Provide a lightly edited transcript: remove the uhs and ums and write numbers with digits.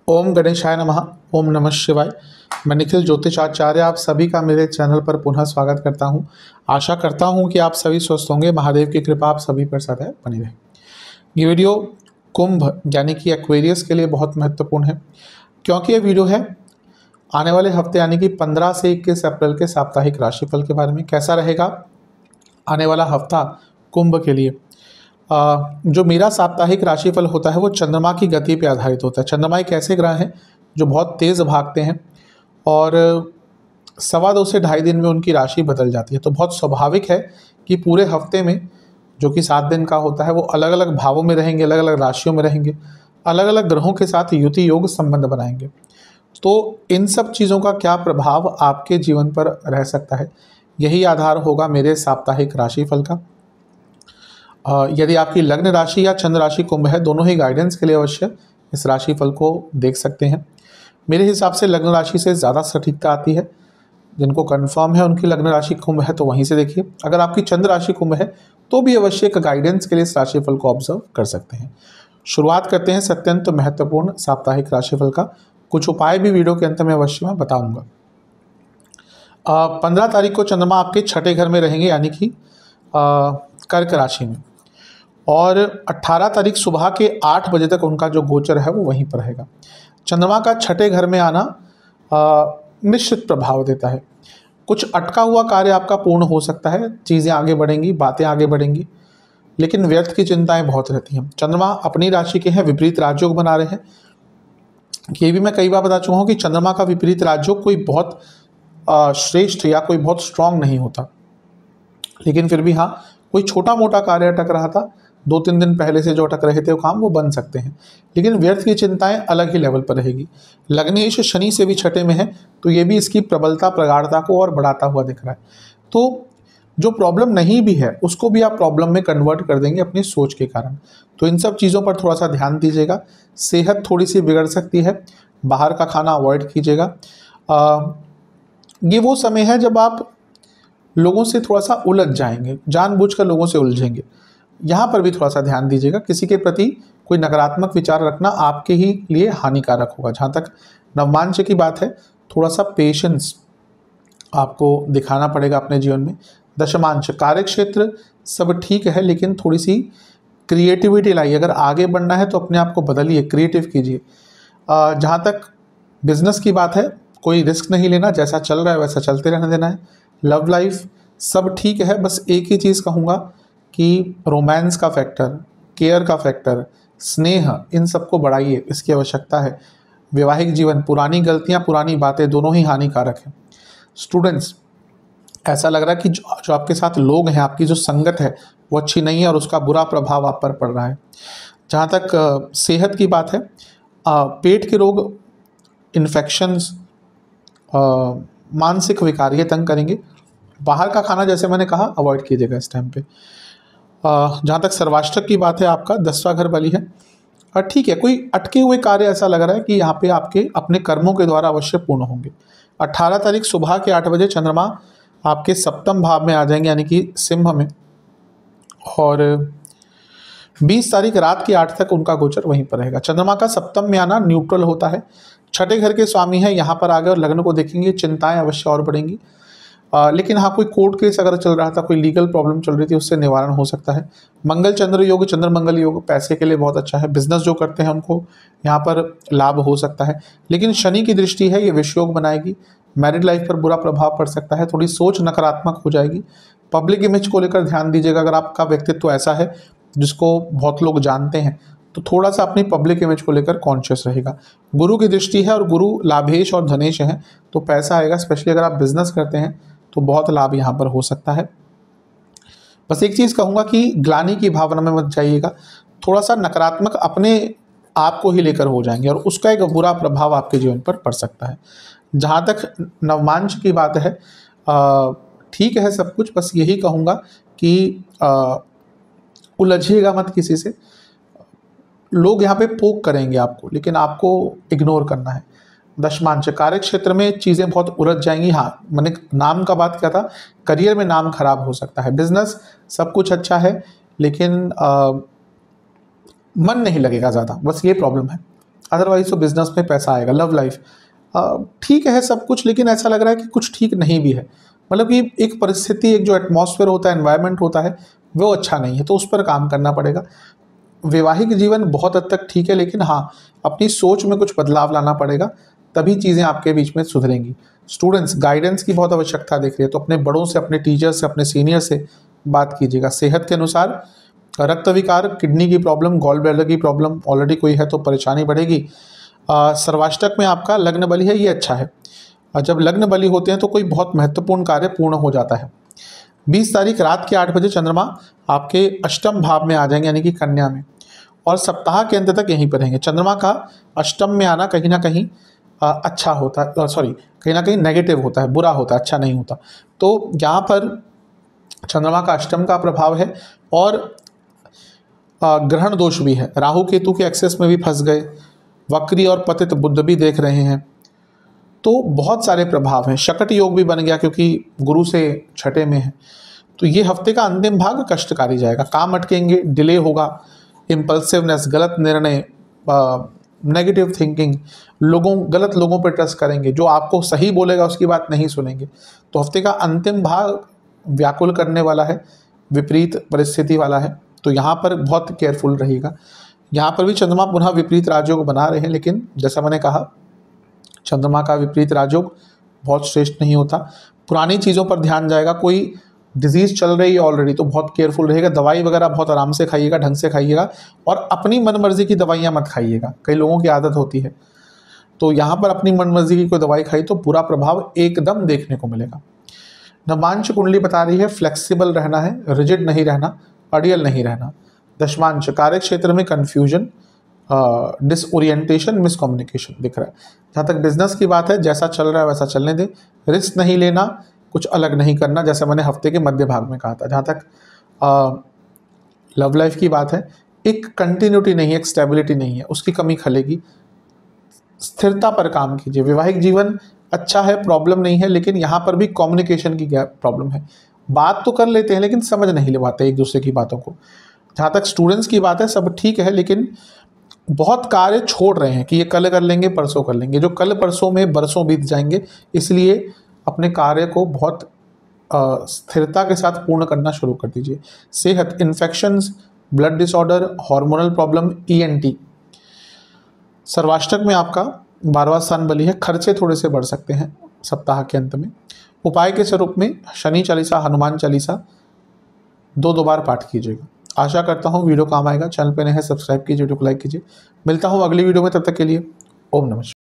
ओम गणेशाय नमः। ओम नमः शिवाय। मैं निखिल ज्योतिषाचार्य आप सभी का मेरे चैनल पर पुनः स्वागत करता हूं। आशा करता हूं कि आप सभी स्वस्थ होंगे। महादेव की कृपा आप सभी पर सदैव बनी रहे। ये वीडियो कुंभ यानी कि एक्वेरियस के लिए बहुत महत्वपूर्ण है, क्योंकि ये वीडियो है आने वाले हफ्ते यानी कि 15 से 21 अप्रैल के साप्ताहिक राशिफल के बारे में। कैसा रहेगा आने वाला हफ्ता कुंभ के लिए। जो मेरा साप्ताहिक राशिफल होता है वो चंद्रमा की गति पे आधारित होता है। चंद्रमा एक ऐसे ग्रह हैं जो बहुत तेज़ भागते हैं और 2.25 से 2.5 दिन में उनकी राशि बदल जाती है। तो बहुत स्वाभाविक है कि पूरे हफ्ते में, जो कि 7 दिन का होता है, वो अलग अलग भावों में रहेंगे, अलग अलग राशियों में रहेंगे, अलग अलग ग्रहों के साथ युति योग संबंध बनाएंगे। तो इन सब चीज़ों का क्या प्रभाव आपके जीवन पर रह सकता है, यही आधार होगा मेरे साप्ताहिक राशिफल का। यदि आपकी लग्न राशि या चंद्र राशि कुंभ है, दोनों ही गाइडेंस के लिए अवश्य इस राशिफल को देख सकते हैं। मेरे हिसाब से लग्न राशि से ज़्यादा सटीकता आती है। जिनको कंफर्म है उनकी लग्न राशि कुंभ है तो वहीं से देखिए। अगर आपकी चंद्र राशि कुंभ है तो भी अवश्य एक गाइडेंस के लिए इस राशिफल को ऑब्जर्व कर सकते हैं। शुरुआत करते हैं अत्यंत महत्वपूर्ण साप्ताहिक राशिफल का। कुछ उपाय भी वीडियो के अंत में अवश्य मैं बताऊँगा। 15 तारीख को चंद्रमा आपके छठे घर में रहेंगे यानी कि कर्क राशि में, और 18 तारीख सुबह के 8 बजे तक उनका जो गोचर है वो वहीं पर रहेगा। चंद्रमा का छठे घर में आना निश्चित प्रभाव देता है। कुछ अटका हुआ कार्य आपका पूर्ण हो सकता है, चीज़ें आगे बढ़ेंगी, बातें आगे बढ़ेंगी, लेकिन व्यर्थ की चिंताएं बहुत रहती हैं। चंद्रमा अपनी राशि के हैं, विपरीत राजयोग बना रहे हैं। ये भी मैं कई बार बता चुका हूँ कि चंद्रमा का विपरीत राजयोग कोई बहुत श्रेष्ठ या कोई बहुत स्ट्रांग नहीं होता, लेकिन फिर भी हाँ, कोई छोटा मोटा कार्य अटक रहा था 2-3 दिन पहले से, जो अटक रहे थे वो काम, वो बन सकते हैं, लेकिन व्यर्थ की चिंताएं अलग ही लेवल पर रहेगी। लग्नेश शनि से भी छठे में है तो ये भी इसकी प्रबलता प्रगाढ़ता को और बढ़ाता हुआ दिख रहा है। तो जो प्रॉब्लम नहीं भी है उसको भी आप प्रॉब्लम में कन्वर्ट कर देंगे अपनी सोच के कारण। तो इन सब चीज़ों पर थोड़ा सा ध्यान दीजिएगा। सेहत थोड़ी सी बिगड़ सकती है, बाहर का खाना अवॉइड कीजिएगा। ये वो समय है जब आप लोगों से थोड़ा सा उलझ जाएंगे, जानबूझकर लोगों से उलझेंगे। यहाँ पर भी थोड़ा सा ध्यान दीजिएगा। किसी के प्रति कोई नकारात्मक विचार रखना आपके ही लिए हानिकारक होगा। जहाँ तक नवमांश की बात है, थोड़ा सा पेशेंस आपको दिखाना पड़ेगा अपने जीवन में। दशमांश कार्य क्षेत्र सब ठीक है, लेकिन थोड़ी सी क्रिएटिविटी लाइए। अगर आगे बढ़ना है तो अपने आप को बदलिए, क्रिएटिव कीजिए। जहाँ तक बिजनेस की बात है, कोई रिस्क नहीं लेना, जैसा चल रहा है वैसा चलते रहने देना है। लव लाइफ सब ठीक है, बस एक ही चीज़ कहूँगा कि रोमांस का फैक्टर, केयर का फैक्टर, स्नेह, इन सबको बढ़ाइए, इसकी आवश्यकता है। वैवाहिक जीवन, पुरानी गलतियाँ, पुरानी बातें दोनों ही हानिकारक हैं। स्टूडेंट्स, ऐसा लग रहा है कि जो आपके साथ लोग हैं, आपकी जो संगत है वो अच्छी नहीं है और उसका बुरा प्रभाव आप पर पड़ रहा है। जहाँ तक सेहत की बात है, पेट के रोग, इन्फेक्शंस, मानसिक विकार ये तंग करेंगे। बाहर का खाना, जैसे मैंने कहा, अवॉइड कीजिएगा इस टाइम पे। जहाँ तक सर्वाष्टक की बात है, आपका 10वां घर बली है। ठीक है, कोई अटके हुए कार्य ऐसा लग रहा है कि यहाँ पे आपके अपने कर्मों के द्वारा अवश्य पूर्ण होंगे। 18 तारीख सुबह के 8 बजे चंद्रमा आपके सप्तम भाव में आ जाएंगे यानी कि सिंह में, और 20 तारीख रात के 8 तक उनका गोचर वहीं पर रहेगा। चंद्रमा का सप्तम में आना न्यूट्रल होता है। छठे घर के स्वामी है, यहाँ पर आगे और लग्न को देखेंगे, चिंताएं अवश्य और बढ़ेंगी। लेकिन हाँ, कोई कोर्ट केस अगर चल रहा था, कोई लीगल प्रॉब्लम चल रही थी, उससे निवारण हो सकता है। मंगल चंद्र योग, चंद्र मंगल योग पैसे के लिए बहुत अच्छा है। बिजनेस जो करते हैं उनको यहाँ पर लाभ हो सकता है, लेकिन शनि की दृष्टि है, ये विषयोग बनाएगी। मैरिड लाइफ पर बुरा प्रभाव पड़ सकता है, थोड़ी सोच नकारात्मक हो जाएगी। पब्लिक इमेज को लेकर ध्यान दीजिएगा। अगर आपका व्यक्तित्व ऐसा है जिसको बहुत लोग जानते हैं तो थोड़ा सा अपनी पब्लिक इमेज को लेकर कॉन्शियस रहेगा। गुरु की दृष्टि है और गुरु लाभेश और धनेश है, तो पैसा आएगा। स्पेशली अगर आप बिजनेस करते हैं तो बहुत लाभ यहाँ पर हो सकता है। बस एक चीज़ कहूँगा कि ग्लानि की भावना में मत जाइएगा। थोड़ा सा नकारात्मक अपने आप को ही लेकर हो जाएंगे और उसका एक बुरा प्रभाव आपके जीवन पर पड़ सकता है। जहाँ तक नवमांश की बात है, ठीक है सब कुछ, बस यही कहूँगा कि उलझिएगा मत किसी से। लोग यहाँ पे पोक करेंगे आपको, लेकिन आपको इग्नोर करना है। दशमांश कार्य क्षेत्र में चीज़ें बहुत उलझ जाएंगी। हाँ, मैंने नाम का बात किया था, करियर में नाम खराब हो सकता है। बिजनेस सब कुछ अच्छा है, लेकिन मन नहीं लगेगा ज़्यादा, बस ये प्रॉब्लम है। अदरवाइज तो बिजनेस में पैसा आएगा। लव लाइफ ठीक है सब कुछ, लेकिन ऐसा लग रहा है कि कुछ ठीक नहीं भी है। मतलब कि एक परिस्थिति, एक जो एटमॉस्फेयर होता है, एनवायरनमेंट होता है, वो अच्छा नहीं है, तो उस पर काम करना पड़ेगा। वैवाहिक जीवन बहुत हद तक ठीक है, लेकिन हाँ, अपनी सोच में कुछ बदलाव लाना पड़ेगा, तभी चीज़ें आपके बीच में सुधरेंगी। स्टूडेंट्स, गाइडेंस की बहुत आवश्यकता दिख रही है, तो अपने बड़ों से, अपने टीचर से, अपने सीनियर से बात कीजिएगा। सेहत के अनुसार रक्त विकार, किडनी की प्रॉब्लम, गॉल ब्लैडर की प्रॉब्लम ऑलरेडी कोई है तो परेशानी बढ़ेगी। सर्वाष्टक में आपका लग्न बली है, ये अच्छा है। जब लग्न बली होते हैं तो कोई बहुत महत्वपूर्ण कार्य पूर्ण हो जाता है। 20 तारीख रात के 8 बजे चंद्रमा आपके अष्टम भाव में आ जाएंगे, यानी कि कन्या में, और सप्ताह के अंत तक यहीं पर रहेंगे। चंद्रमा का अष्टम में आना कहीं ना कहीं अच्छा होता है, सॉरी, कहीं ना कहीं नेगेटिव होता है, बुरा होता है, अच्छा नहीं होता। तो यहाँ पर चंद्रमा का अष्टम का प्रभाव है, और ग्रहण दोष भी है। राहु केतु के एक्सेस में भी फंस गए, वक्री और पतित बुध भी देख रहे हैं, तो बहुत सारे प्रभाव हैं। शकट योग भी बन गया क्योंकि गुरु से छठे में है। तो ये हफ्ते का अंतिम भाग कष्टकारी जाएगा, काम अटकेंगे, डिले होगा, इम्पल्सिवनेस, गलत निर्णय, नेगेटिव थिंकिंग, गलत लोगों पर ट्रस्ट करेंगे, जो आपको सही बोलेगा उसकी बात नहीं सुनेंगे। तो हफ्ते का अंतिम भाग व्याकुल करने वाला है, विपरीत परिस्थिति वाला है, तो यहाँ पर बहुत केयरफुल रहिएगा। यहाँ पर भी चंद्रमा पुनः विपरीत राजयोग बना रहे हैं, लेकिन जैसा मैंने कहा, चंद्रमा का विपरीत राजयोग बहुत श्रेष्ठ नहीं होता। पुरानी चीज़ों पर ध्यान जाएगा। कोई डिजीज़ चल रही है ऑलरेडी तो बहुत केयरफुल रहेगा। दवाई वगैरह बहुत आराम से खाइएगा, ढंग से खाइएगा, और अपनी मनमर्जी की दवाइयाँ मत खाइएगा। कई लोगों की आदत होती है, तो यहाँ पर अपनी मनमर्जी की कोई दवाई खाई तो पूरा प्रभाव एकदम देखने को मिलेगा। नवांश कुंडली बता रही है फ्लेक्सिबल रहना है, रिजिड नहीं रहना, अड़ियल नहीं रहना। दशमांश कार्य क्षेत्र में कन्फ्यूजन, डिसओरिएंटेशन, मिसकम्युनिकेशन दिख रहा है। जहाँ तक बिजनेस की बात है, जैसा चल रहा है वैसा चलने दे, रिस्क नहीं लेना, कुछ अलग नहीं करना, जैसे मैंने हफ्ते के मध्य भाग में कहा था। जहाँ तक लव लाइफ की बात है, एक कंटिन्यूटी नहीं है, एक स्टेबिलिटी नहीं है, उसकी कमी खलेगी। स्थिरता पर काम कीजिए। वैवाहिक जीवन अच्छा है, प्रॉब्लम नहीं है, लेकिन यहाँ पर भी कम्युनिकेशन की प्रॉब्लम है। बात तो कर लेते हैं लेकिन समझ नहीं ले पाते एक दूसरे की बातों को। जहाँ तक स्टूडेंट्स की बात है, सब ठीक है, लेकिन बहुत कार्य छोड़ रहे हैं कि ये कल कर लेंगे, परसों कर लेंगे, जो कल परसों में बरसों बीत जाएंगे। इसलिए अपने कार्य को बहुत स्थिरता के साथ पूर्ण करना शुरू कर दीजिए। सेहत, infections, blood disorder, hormonal problem, ENT. सर्वाष्टक में आपका 12वां स्थान बली है, खर्चे थोड़े से बढ़ सकते हैं सप्ताह के अंत में। उपाय के स्वरूप में शनि चालीसा, हनुमान चालीसा 2 बार पाठ कीजिएगा। आशा करता हूँ वीडियो काम आएगा। चैनल पे नए हैं, सब्सक्राइब कीजिए, वीडियो को लाइक कीजिए। मिलता हूँ अगली वीडियो में, तब तक के लिए ओम नमः शिवाय।